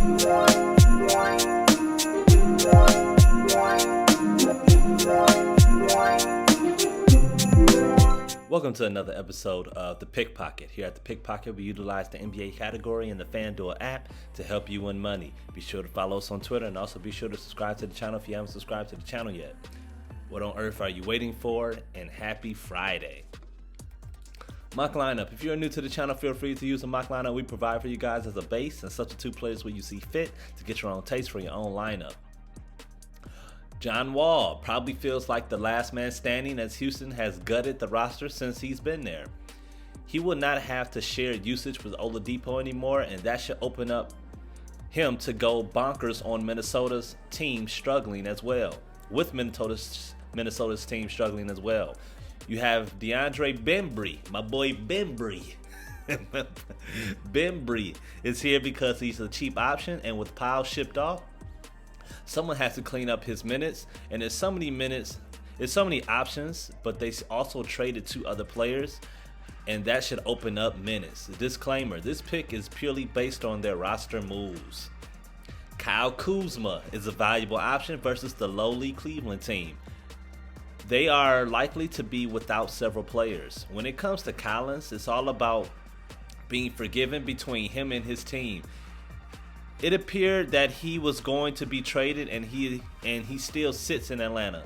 Welcome to another episode of The Pickpocket. Here at The Pickpocket, we utilize the NBA category in the Fanduel app to help you win money. Be sure to follow us on Twitter and also be sure to subscribe to the channel if you haven't subscribed to the channel yet. What on earth are you waiting for? And happy Friday. Mock lineup. If you're new to the channel, feel free to use the mock lineup we provide for you guys as a base and substitute players where you see fit to get your own taste for your own lineup. John Wall probably feels like the last man standing as Houston has gutted the roster since he's been there. He will not have to share usage with Oladipo anymore, and that should open up him to go bonkers on Minnesota's team struggling as well. With Minnesota's team struggling as well. You have DeAndre Bembry, my boy Bembry. Bembry is here because he's a cheap option, and with Powell shipped off, someone has to clean up his minutes, and there's so many options, but they also traded 2 other players, and that should open up minutes. Disclaimer, this pick is purely based on their roster moves. Kyle Kuzma is a valuable option versus the lowly Cleveland team. They are likely to be without several players. When it comes to Collins, it's all about being forgiven between him and his team. It appeared that he was going to be traded, and he still sits in Atlanta.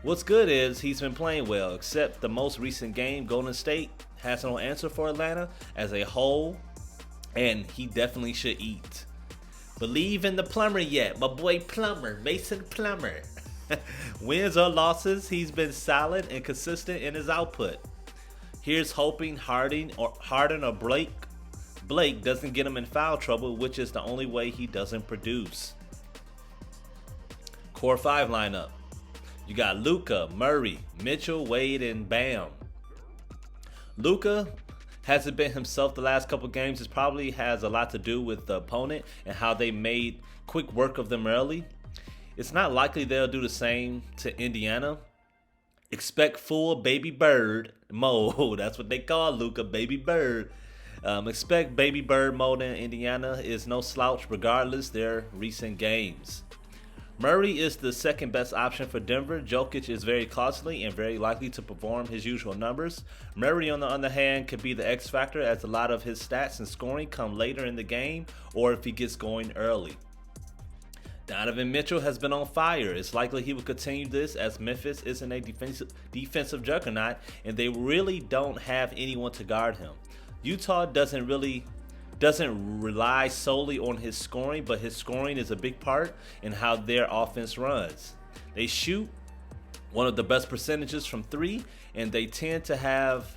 What's good is he's been playing well, except the most recent game, Golden State has no answer for Atlanta as a whole, and he definitely should eat. Believe in the plumber yet, my boy Plumber, Mason Plumber. Wins or losses, he's been solid and consistent in his output. Here's hoping Harden or Blake doesn't get him in foul trouble, which is the only way he doesn't produce. Core 5 lineup. You got Luka, Murray, Mitchell, Wade, and Bam. Luka hasn't been himself the last couple games. This probably has a lot to do with the opponent and how they made quick work of them early. It's not likely they'll do the same to Indiana. Expect full baby bird mode. That's what they call Luka, baby bird. Expect baby bird mode in Indiana is no slouch regardless their recent games. Murray is the second best option for Denver. Jokic is very costly and very likely to perform his usual numbers. Murray, on the other hand, could be the X factor as a lot of his stats and scoring come later in the game or if he gets going early. Donovan Mitchell has been on fire. It's likely he will continue this as Memphis isn't a defensive juggernaut and they really don't have anyone to guard him. Utah doesn't rely solely on his scoring, but his scoring is a big part in how their offense runs. They shoot one of the best percentages from 3, and they tend to have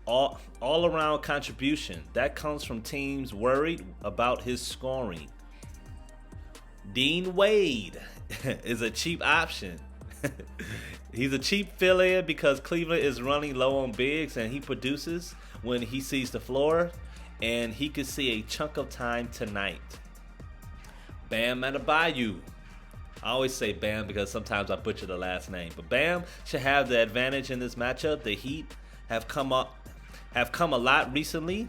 all-around contribution. That comes from teams worried about his scoring. Dean Wade is a cheap option. He's a cheap fill-in because Cleveland is running low on bigs, and he produces when he sees the floor, and he could see a chunk of time tonight. Bam Adebayo. I always say Bam because sometimes I butcher the last name, but Bam should have the advantage in this matchup. The Heat have come a lot recently,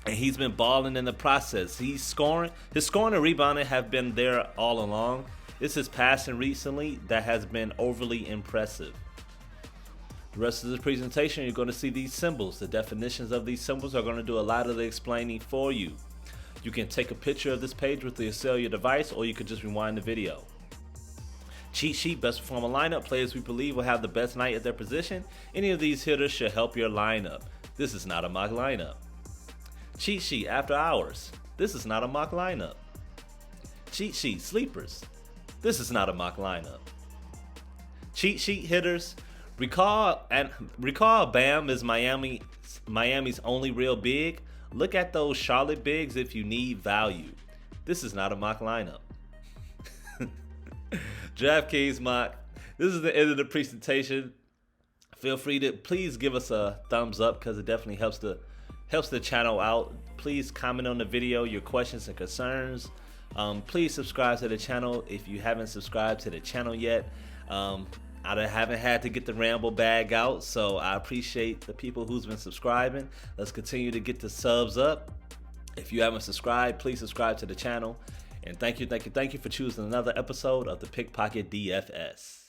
and he's been balling in the process. His scoring and rebounding have been there all along. It's his passing recently that has been overly impressive. The rest of the presentation, you're going to see these symbols. The definitions of these symbols are going to do a lot of the explaining for you. You can take a picture of this page with the cellular device, or you could just rewind the video. Cheat sheet, best performer lineup, players we believe will have the best night at their position. Any of these hitters should help your lineup. This is not a mock lineup. Cheat sheet, after hours. This is not a mock lineup. Cheat sheet, sleepers. This is not a mock lineup. Cheat sheet hitters. Recall Bam is Miami's only real big. Look at those Charlotte bigs if you need value. This is not a mock lineup. Draftkings mock. This is the end of the presentation. Feel free to please give us a thumbs up because it definitely helps the channel out. Please comment on the video your questions and concerns. Please subscribe to the channel if you haven't subscribed to the channel yet. I haven't had to get the ramble bag out, so I appreciate the people who's been subscribing. Let's continue to get the subs up. If you haven't subscribed, please subscribe to the channel. And thank you for choosing another episode of the Pickpocket DFS.